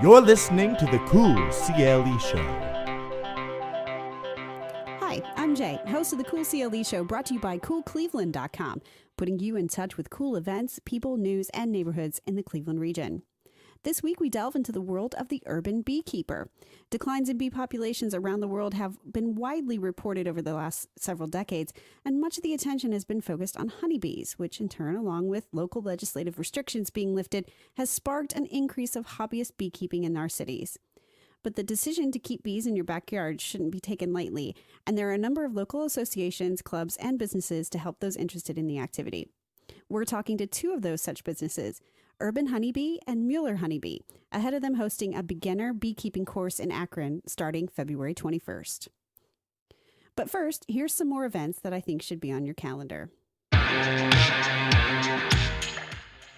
You're listening to the Cool CLE Show. Hi, I'm Jay, host of the Cool CLE Show, brought to you by CoolCleveland.com, putting you in touch with cool events, people, news, and neighborhoods in the Cleveland region. This week, we delve into the world of the urban beekeeper. Declines in bee populations around the world have been widely reported over the last several decades, and much of the attention has been focused on honeybees, which in turn, along with local legislative restrictions being lifted, has sparked an increase of hobbyist beekeeping in our cities. But the decision to keep bees in your backyard shouldn't be taken lightly, and there are a number of local associations, clubs, and businesses to help those interested in the activity. We're talking to two of those such businesses, Urban Honeybee and Mueller Honeybee, ahead of them hosting a Beginner Beekeeping Course in Akron starting February 21st. But first, here's some more events that I think should be on your calendar.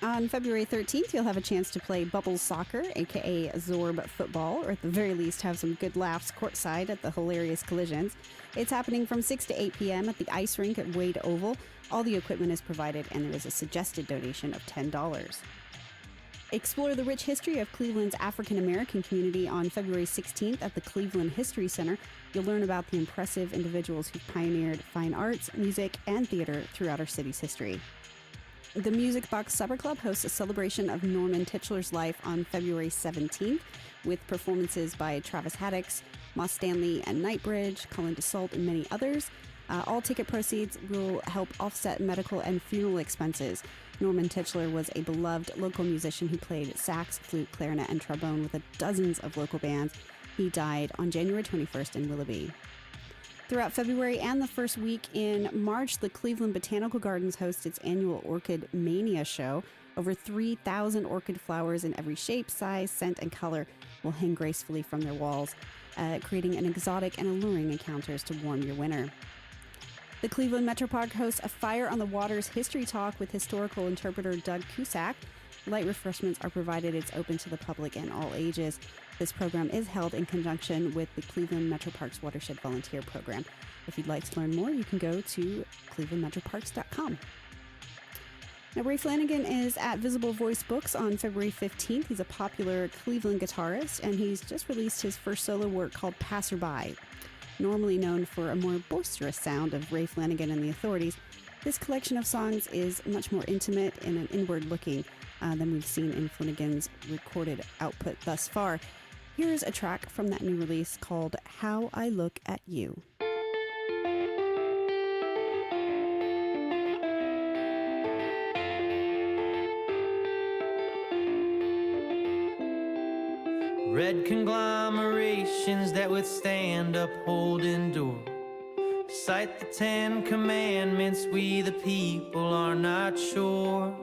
On February 13th, you'll have a chance to play Bubbles Soccer, aka Zorb Football, or at the very least have some good laughs courtside at the hilarious collisions. It's happening from 6 to 8 p.m. at the ice rink at Wade Oval. All the equipment is provided, and there is a suggested donation of $10. Explore the rich history of Cleveland's African American community on February 16th at the Cleveland History Center. You'll learn about the impressive individuals who pioneered fine arts, music, and theater throughout our city's history. The Music Box Supper Club hosts a celebration of Norman Titchler's life on February 17th with performances by Travis Haddix, Moss Stanley and Nightbridge, Colin DeSault, and many others. All ticket proceeds will help offset medical and funeral expenses. Norman Titchler was a beloved local musician who played sax, flute, clarinet, and trombone with dozens of local bands. He died on January 21st in Willoughby. Throughout February and the first week in March, the Cleveland Botanical Gardens hosts its annual Orchid Mania show. Over 3,000 orchid flowers in every shape, size, scent, and color will hang gracefully from their walls, creating an exotic and alluring encounters to warm your winter. The Cleveland Metro Park hosts a Fire on the Waters history talk with historical interpreter Doug Cusack. Light refreshments are provided. It's open to the public and all ages. This program is held in conjunction with the Cleveland Metro Parks Watershed Volunteer Program. If you'd like to learn more, you can go to clevelandmetroparks.com. Now, Ray Flanagan is at Visible Voice Books on February 15th. He's a popular Cleveland guitarist, and he's just released his first solo work called Passerby. Normally known for a more boisterous sound of Ray Flanagan and the Authorities, this collection of songs is much more intimate and inward-looking than we've seen in Flanagan's recorded output thus far. Here's a track from that new release called How I Look at You. Red conglomerations that withstand upholding door. Cite the 10 Commandments, we the people are not sure.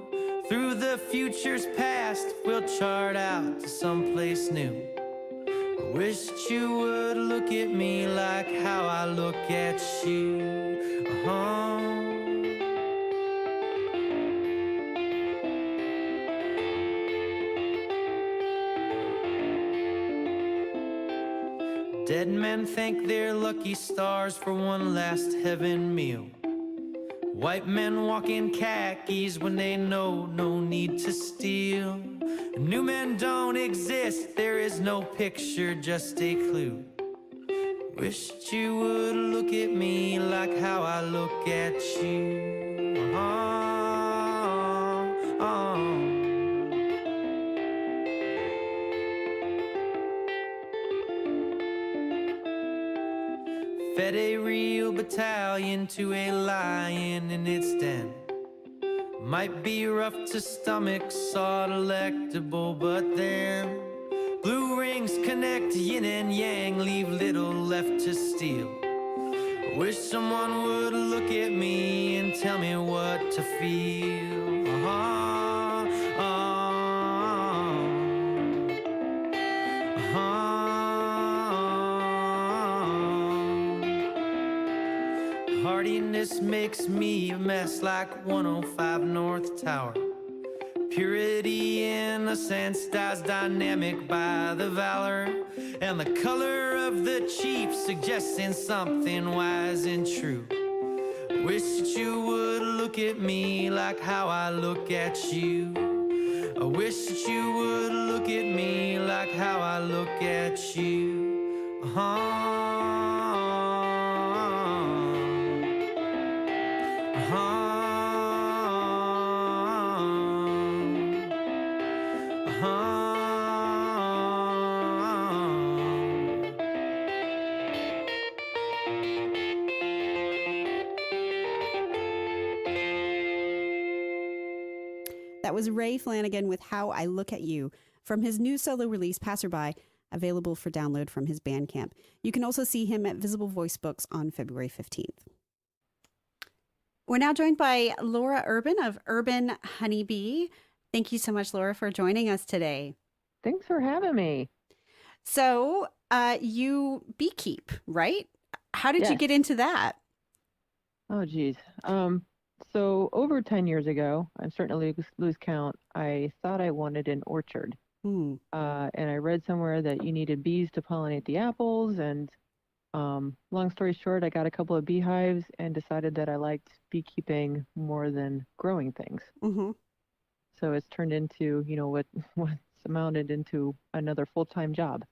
Through the future's past, we'll chart out to someplace new. I wish that you would look at me like how I look at you. Dead men thank their lucky stars for one last heaven meal. White men walk in khakis when they know no need to steal. New men don't exist, there is no picture, just a clue. Wish that you would look at me like how I look at you. Fed a real battalion to a lion in its den. Might be rough to stomach, so delectable, but then blue rings connect yin and yang, leave little left to steal. I wish someone would look at me and tell me what to feel. Hardiness makes me a mess like 105 North Tower. Purity, innocence dies dynamic by the valor, and the color of the chief suggesting something wise and true. Wish that you would look at me like how I look at you. I wish that you would look at me like how I look at you. That was Ray Flanagan with How I Look at You from his new solo release, Passerby, available for download from his Bandcamp. You can also see him at Visible Voice Books on February 15th. We're now joined by Laura Urban of Urban Honeybee. Thank you so much, Laura, for joining us today. Thanks for having me. So you beekeep, right? How did you Yes. get into that? Oh, geez. So over 10 years ago, I'm starting to lose count, I thought I wanted an orchard. And I read somewhere that you needed bees to pollinate the apples. And long story short, I got a couple of beehives and decided that I liked beekeeping more than growing things. Mm-hmm. So it's turned into, what's amounted into another full-time job.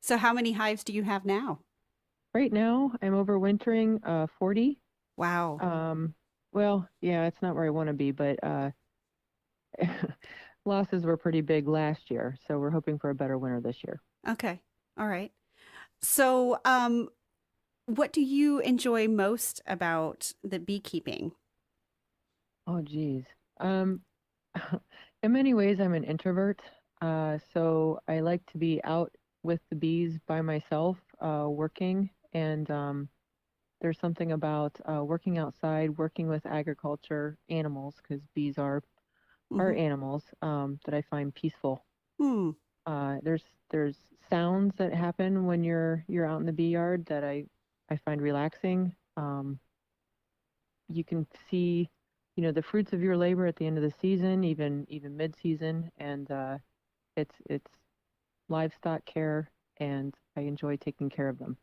So how many hives do you have now? Right now, I'm overwintering 40. Wow. Well, yeah, it's not where I want to be, but losses were pretty big last year, so we're hoping for a better winter this year. Okay. All right. So what do you enjoy most about the beekeeping? Oh, geez. In many ways, I'm an introvert, so I like to be out with the bees by myself, working, and there's something about working outside, working with agriculture animals, because bees are animals, that I find peaceful. There's sounds that happen when you're out in the bee yard that I find relaxing. You can see, the fruits of your labor at the end of the season, even mid-season, and it's livestock care, and I enjoy taking care of them.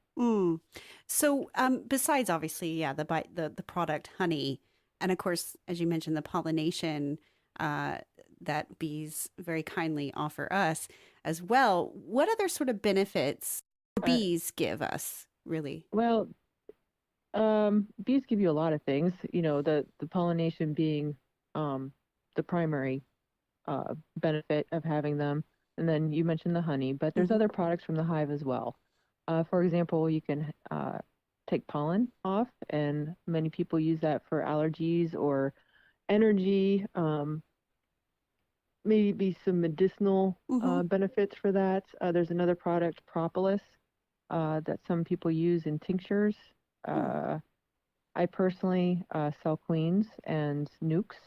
So besides obviously, the product honey, and of course, as you mentioned, the pollination that bees very kindly offer us as well, what other sort of benefits bees give us, really? Well, bees give you a lot of things, the pollination being the primary benefit of having them. And then you mentioned the honey, but there's other products from the hive as well. For example, you can take pollen off, and many people use that for allergies or energy, maybe some medicinal benefits for that. There's another product, propolis, that some people use in tinctures. I personally sell queens and nukes.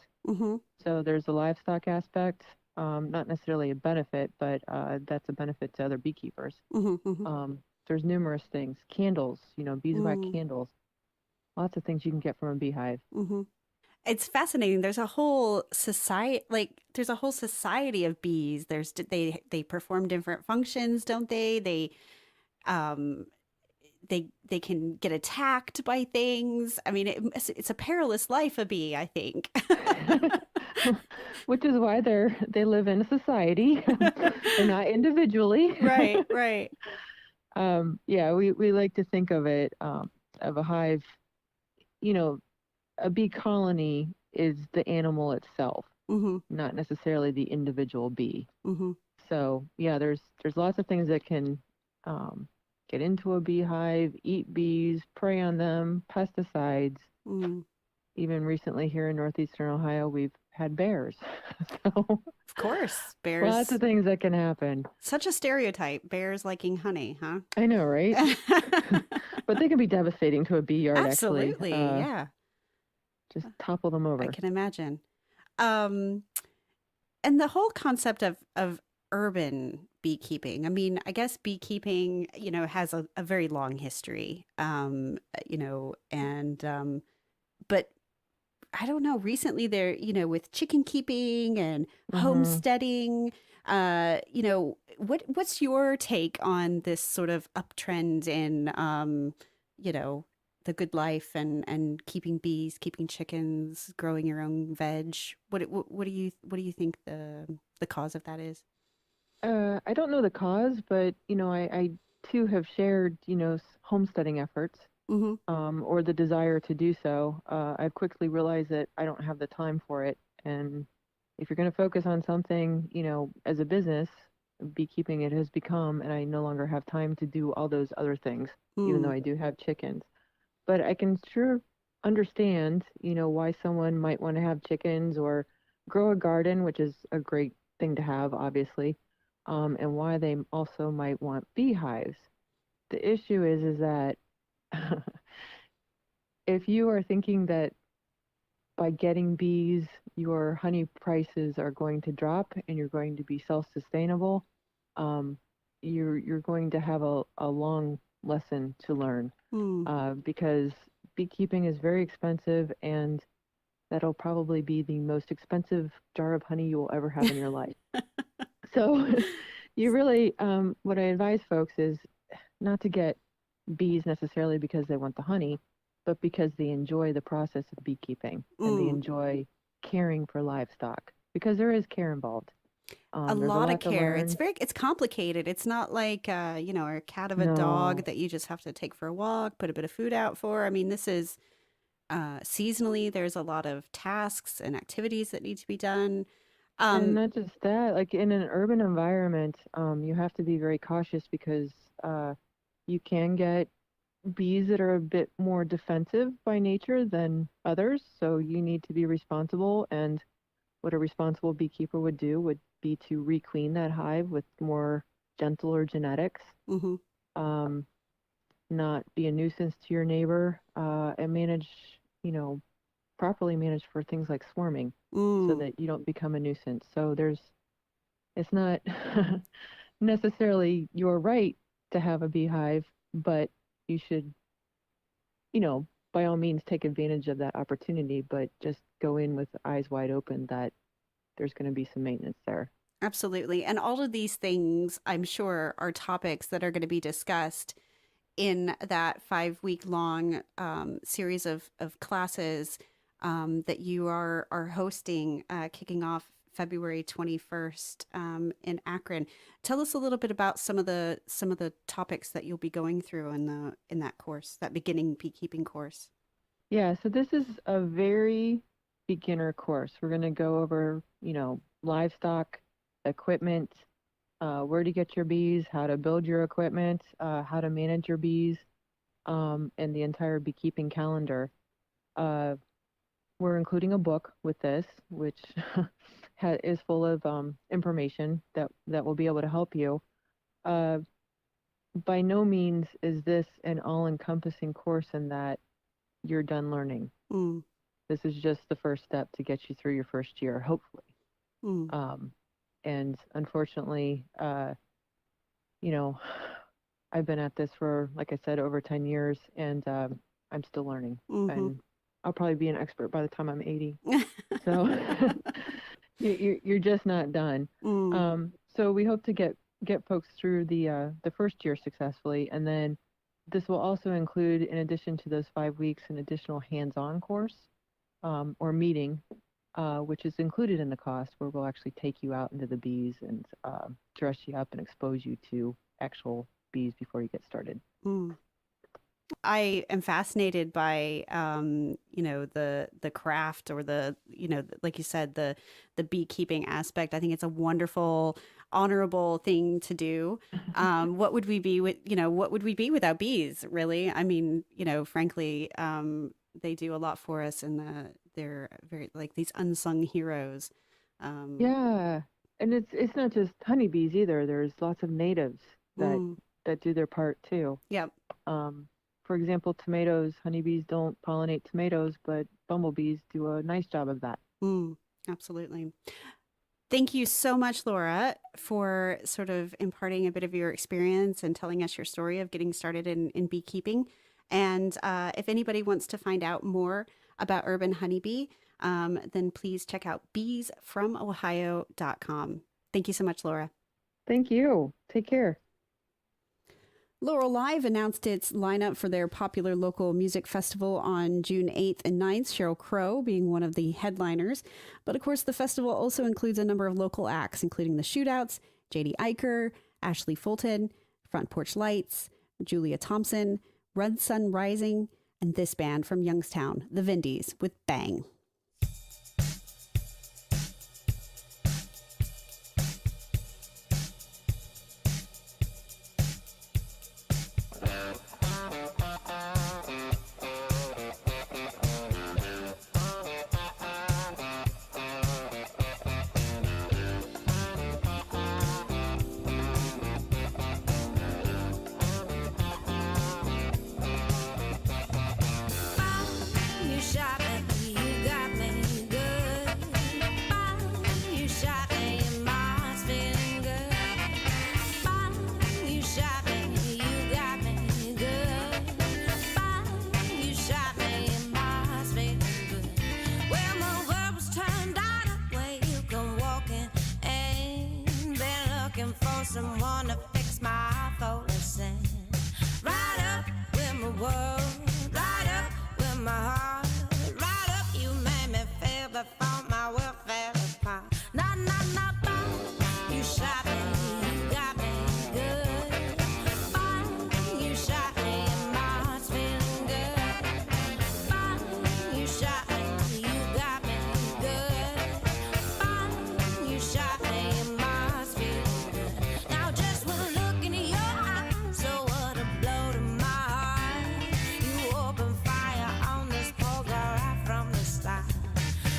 So there's a livestock aspect, not necessarily a benefit, but that's a benefit to other beekeepers. There's numerous things. Candles, beeswax candles. Lots of things you can get from a beehive. It's fascinating. There's a whole society, of bees. They perform different functions, don't they? They can get attacked by things. I mean, it's a perilous life, a bee, I think. Which is why they live in a society and not individually. Right. Yeah, we like to think of it, of a hive, a bee colony is the animal itself, not necessarily the individual bee. So yeah, there's lots of things that can get into a beehive, eat bees, prey on them, pesticides. Even recently here in northeastern Ohio, we've had bears. So, of course, bears. Lots of things that can happen. Such a stereotype, bears liking honey, huh? I know, right? But they can be devastating to a bee yard, Absolutely, actually. yeah. Just topple them over. I can imagine. And the whole concept of urban beekeeping, I mean, I guess beekeeping, has a very long history, but I don't know, recently there, with chicken keeping and homesteading, what's your take on this sort of uptrend in, the the good life and keeping bees, keeping chickens, growing your own veg. What do you think the cause of that is? I don't know the cause, but I too have shared homesteading efforts, Mm-hmm. or the desire to do so. I've quickly realized that I don't have the time for it, and if you're going to focus on something, as a business, beekeeping it has become, and I no longer have time to do all those other things, even though I do have chickens. But I can sure understand, why someone might want to have chickens or grow a garden, which is a great thing to have, obviously, and why they also might want beehives. The issue is that if you are thinking that by getting bees, your honey prices are going to drop and you're going to be self-sustainable, um, you're going to have a long lesson to learn, because beekeeping is very expensive, and that'll probably be the most expensive jar of honey you will ever have in your life. So you really, what I advise folks is not to get bees necessarily because they want the honey, but because they enjoy the process of beekeeping and they enjoy caring for livestock, because there is care involved. A There's a lot of lot to care. learn. It's complicated. It's not like a cat of a dog No, that you just have to take for a walk, put a bit of food out for. I mean, this is seasonally. There's a lot of tasks and activities that need to be done. and Um, not just that, like in an urban environment, you have to be very cautious because you can get bees that are a bit more defensive by nature than others. So you need to be responsible. And what a responsible beekeeper would do would be to re-queen that hive with more gentler genetics, mhm. um, not be a nuisance to your neighbor, and manage, properly manage for things like swarming so Mm. that you don't become a nuisance. So it's not necessarily your right to have a beehive, but you should, by all means take advantage of that opportunity, but just go in with eyes wide open that there's going to be some maintenance there. Absolutely. And all of these things, I'm sure, are topics that are going to be discussed in that 5 week long series of classes that you are hosting, kicking off February 21st in Akron. Tell us a little bit about some of the topics that you'll be going through in that course, that beginning beekeeping course. Yeah, so this is a very beginner course. We're going to go over, livestock, equipment, where to get your bees, how to build your equipment, how to manage your bees, and the entire beekeeping calendar. Uh, we're including a book with this, which is full of information that will be able to help you. Uh, by no means is this an all-encompassing course in that you're done learning. Mm, This is just the first step to get you through your first year, hopefully. mm. And unfortunately, you know, I've been at this for, like I said, over 10 years, and I'm still learning. Hmm. And I'll probably be an expert by the time I'm 80. So you're just not done. Mm. So we hope to get folks through the first year successfully, and then this will also include, in addition to those 5 weeks, an additional hands-on course, or meeting, which is included in the cost, where we'll actually take you out into the bees and dress you up and expose you to actual bees before you get started. Mm. I am fascinated by, the craft, or like you said, the beekeeping aspect. I think it's a wonderful, honorable thing to do. What would we be without bees, really? I mean, frankly, they do a lot for us, and they're very, like, these unsung heroes. Um, Yeah, and it's not just honeybees either. There's lots of natives that mm, that do their part too. yeah. Um, for example, tomatoes, honeybees don't pollinate tomatoes, but bumblebees do a nice job of that. Mm, absolutely. Thank you so much, Laura, for sort of imparting a bit of your experience and telling us your story of getting started in beekeeping. And if anybody wants to find out more about Urban Honeybee, then please check out beesfromohio.com. Thank you so much, Laura. Thank you. Take care. Laurel Live announced its lineup for their popular local music festival on June 8th and 9th, Sheryl Crow being one of the headliners. But of course, the festival also includes a number of local acts, including the Shootouts, J.D. Eicher, Ashley Fulton, Front Porch Lights, Julia Thompson, Red Sun Rising, and this band from Youngstown, the Vindys, with Bang. Someone to fix my faultless sin. Right up with my world, right up with my heart, right up you made me feel before my world fell apart. Nah, nah, nah, boom, you shot me, you got me good. Boom, you shot me and my heart's feeling good. Boom, you shot me, you got me good. Boom, you shot me and my heart's feeling good. Just with a look into your eyes, so what a blow to my heart. You open fire on this poor girl right from the start.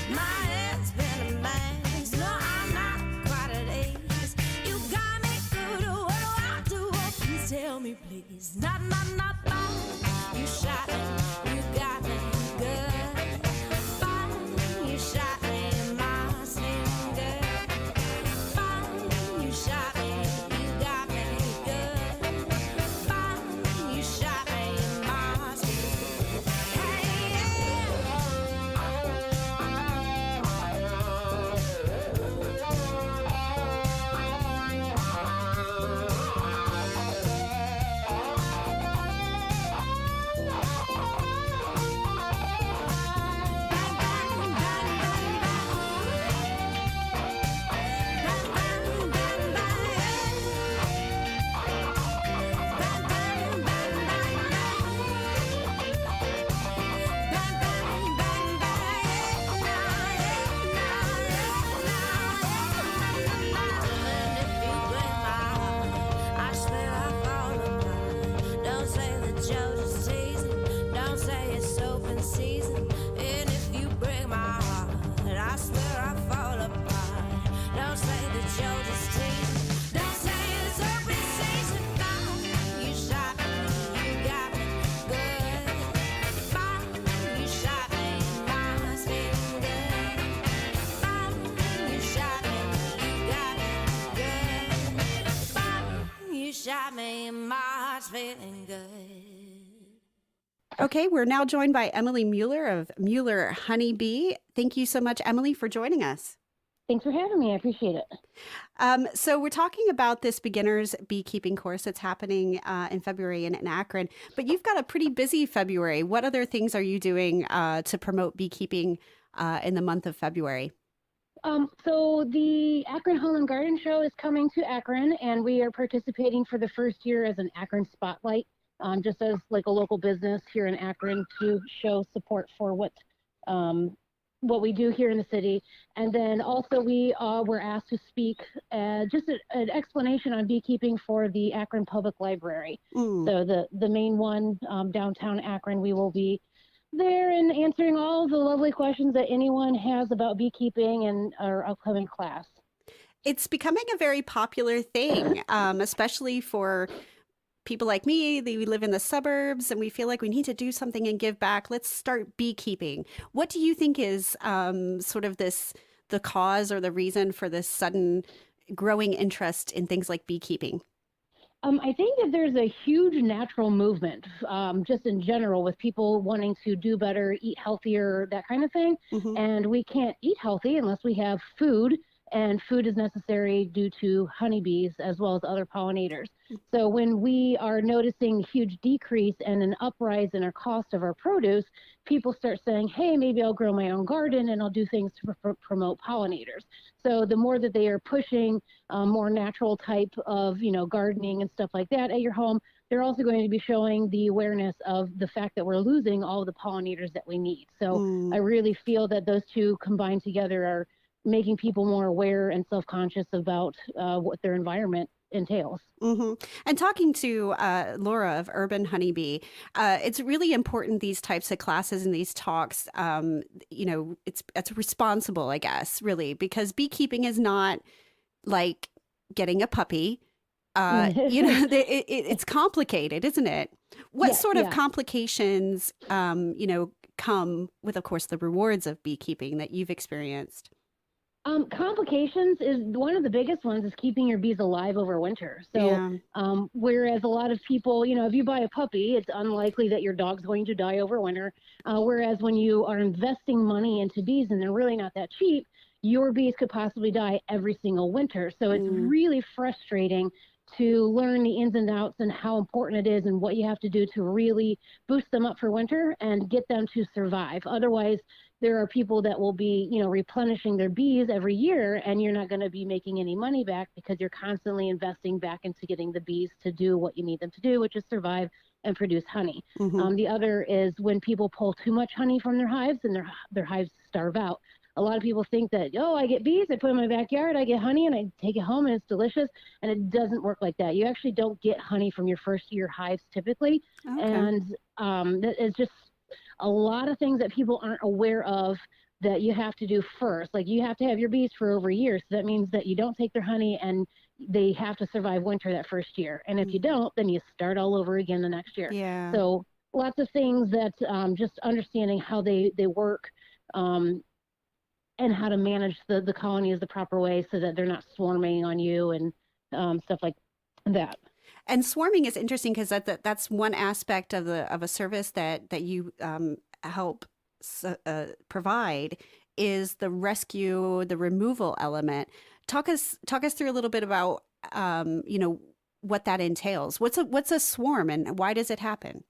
My head's been a mess, no, I'm not quite at ease. You got me good, what do I do? Oh, please tell me, please. Not, boom, you shot me, you got me good. Boom, you shot me, and my heart's feeling good. Boom, you shot me. Shot me and my heart's feeling good. Okay, we're now joined by Emily Mueller of Mueller Honeybee. Thank you so much, Emily, for joining us. Thanks for having me. I appreciate it. So we're talking about this beginner's beekeeping course that's happening in February in Akron, but you've got a pretty busy February. What other things are you doing to promote beekeeping in the month of February? So the Akron Home and Garden Show is coming to Akron, and we are participating for the first year as an Akron Spotlight, just as like a local business here in Akron to show support for what we do here in the city. And then also we were asked to speak just an explanation on beekeeping for the Akron Public Library. So the main one downtown Akron, we will be there and answering all the lovely questions that anyone has about beekeeping and our upcoming class. It's becoming a very popular thing, especially for people like me. We live in the suburbs and we feel like we need to do something and give back. Let's start beekeeping. What do you think is sort of the cause or the reason for this sudden growing interest in things like beekeeping? I think that there's a huge natural movement, just in general, with people wanting to do better, eat healthier, that kind of thing. And we can't eat healthy unless we have food and food is necessary due to honeybees as well as other pollinators. So when we are noticing huge decrease and an uprise in our cost of our produce, people start saying, hey, maybe I'll grow my own garden and I'll do things to promote pollinators. So the more that they are pushing more natural type of, gardening and stuff like that at your home, they're also going to be showing the awareness of the fact that we're losing all of the pollinators that we need. So I really feel that those two combined together are making people more aware and self-conscious about what their environment entails. And talking to Laura of Urban Honeybee, it's really important, these types of classes and these talks, it's responsible, I guess, really, because beekeeping is not like getting a puppy. It's complicated, isn't it? What sort of complications, come with, of course, the rewards of beekeeping that you've experienced? Complications is one of the biggest ones is keeping your bees alive over winter. So, whereas a lot of people, if you buy a puppy, it's unlikely that your dog's going to die over winter. Whereas when you are investing money into bees and they're really not that cheap, your bees could possibly die every single winter. So it's really frustrating to learn the ins and outs and how important it is and what you have to do to really boost them up for winter and get them to survive. Otherwise, there are people that will be, replenishing their bees every year, and you're not going to be making any money back because you're constantly investing back into getting the bees to do what you need them to do, which is survive and produce honey. The other is when people pull too much honey from their hives and their hives starve out. A lot of people think that, I get bees, I put them in my backyard, I get honey, and I take it home, and it's delicious. And it doesn't work like that. You actually don't get honey from your first year hives typically. Okay. And it's just a lot of things that people aren't aware of that you have to do first. Like, you have to have your bees for over a year. So that means that you don't take their honey and they have to survive winter that first year. And if you don't, then you start all over again the next year. Yeah. So lots of things that just understanding how they work, and how to manage the colonies the proper way so that they're not swarming on you and stuff like that. And swarming is interesting because that's one aspect of a service that you help provide is the rescue, the removal element. Talk us through a little bit about what that entails. What's a swarm and why does it happen?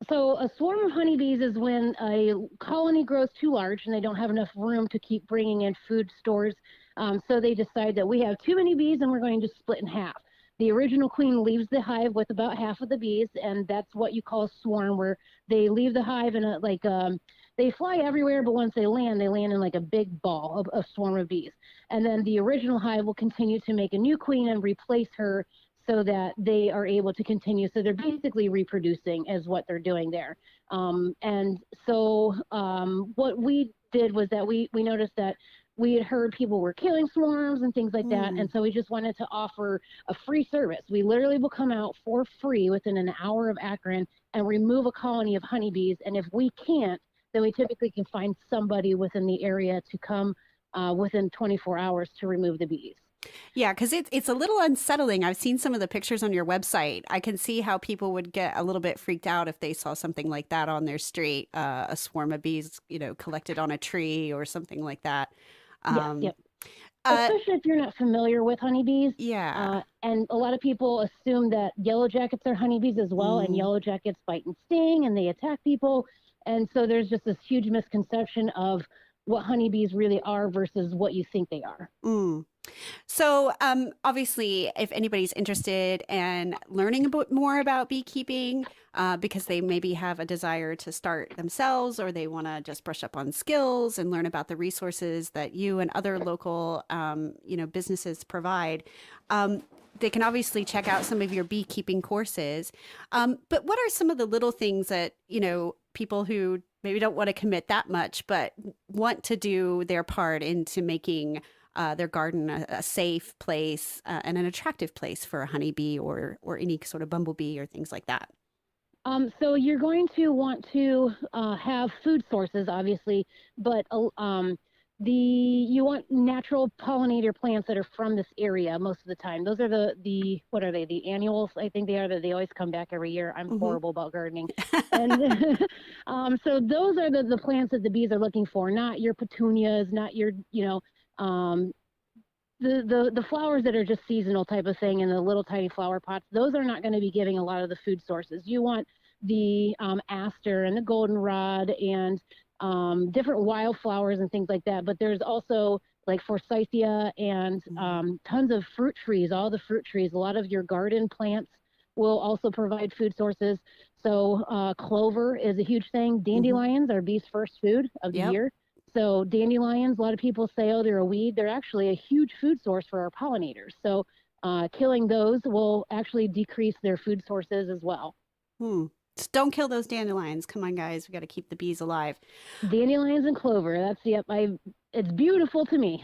So a swarm of honeybees is when a colony grows too large and they don't have enough room to keep bringing in food stores. So they decide that we have too many bees and we're going to split in half. The original queen leaves the hive with about half of the bees, and that's what you call a swarm, where they leave the hive in they fly everywhere, but once they land in like a big ball, a swarm of bees. And then the original hive will continue to make a new queen and replace her so that they are able to continue. So they're basically reproducing is what they're doing there. And so what we did was that we noticed that we had heard people were killing swarms and things like that. And so we just wanted to offer a free service. We literally will come out for free within an hour of Akron and remove a colony of honeybees. And if we can't, then we typically can find somebody within the area to come within 24 hours to remove the bees. Yeah, because it's a little unsettling. I've seen some of the pictures on your website. I can see how people would get a little bit freaked out if they saw something like that on their street, a swarm of bees, collected on a tree or something like that. Yep. Especially if you're not familiar with honeybees. Yeah. And a lot of people assume that yellow jackets are honeybees as well, and yellow jackets bite and sting, and they attack people. And so there's just this huge misconception of what honeybees really are versus what you think they are. So obviously, if anybody's interested in learning a bit more about beekeeping, because they maybe have a desire to start themselves, or they want to just brush up on skills and learn about the resources that you and other local, businesses provide, they can obviously check out some of your beekeeping courses. But what are some of the little things that, people who maybe don't want to commit that much, but want to do their part into making their garden a safe place and an attractive place for a honeybee or any sort of bumblebee or things like that? So you're going to want to have food sources, obviously, but you want natural pollinator plants that are from this area most of the time. Those are the what are they? The annuals, I think they are. That they always come back every year. I'm horrible about gardening, and so those are the plants that the bees are looking for. Not your petunias, not your the flowers that are just seasonal type of thing and the little tiny flower pots, those are not going to be giving a lot of the food sources. You want the aster and the goldenrod and different wildflowers and things like that. But there's also like forsythia and tons of fruit trees, all the fruit trees. A lot of your garden plants will also provide food sources. So clover is a huge thing. Dandelions are bees' first food of the year. So dandelions, a lot of people say, oh, they're a weed. They're actually a huge food source for our pollinators. So killing those will actually decrease their food sources as well. Just don't kill those dandelions. Come on, guys. We got to keep the bees alive. Dandelions and clover. That's, it's beautiful to me.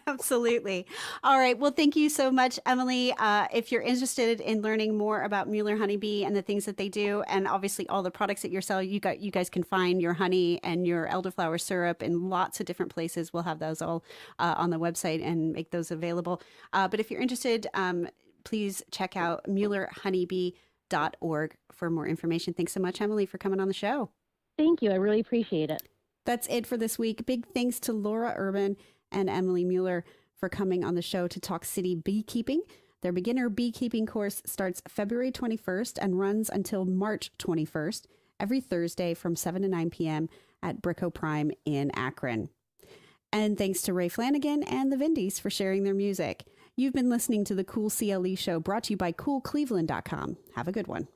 Absolutely. All right. Well, thank you so much, Emily. If you're interested in learning more about Mueller Honeybee and the things that they do, and obviously all the products that you're selling, you guys can find your honey and your elderflower syrup in lots of different places. We'll have those all on the website and make those available. But if you're interested, please check out MuellerHoneybee.org for more information. Thanks so much, Emily, for coming on the show. Thank you. I really appreciate it. That's it for this week. Big thanks to Laura Urban and Emily Mueller for coming on the show to talk city beekeeping. Their beginner beekeeping course starts February 21st and runs until March 21st, every Thursday from 7 to 9 p.m. at Brico Prime in Akron. And thanks to Ray Flanagan and the Vindys for sharing their music. You've been listening to the Cool CLE Show, brought to you by CoolCleveland.com. Have a good one.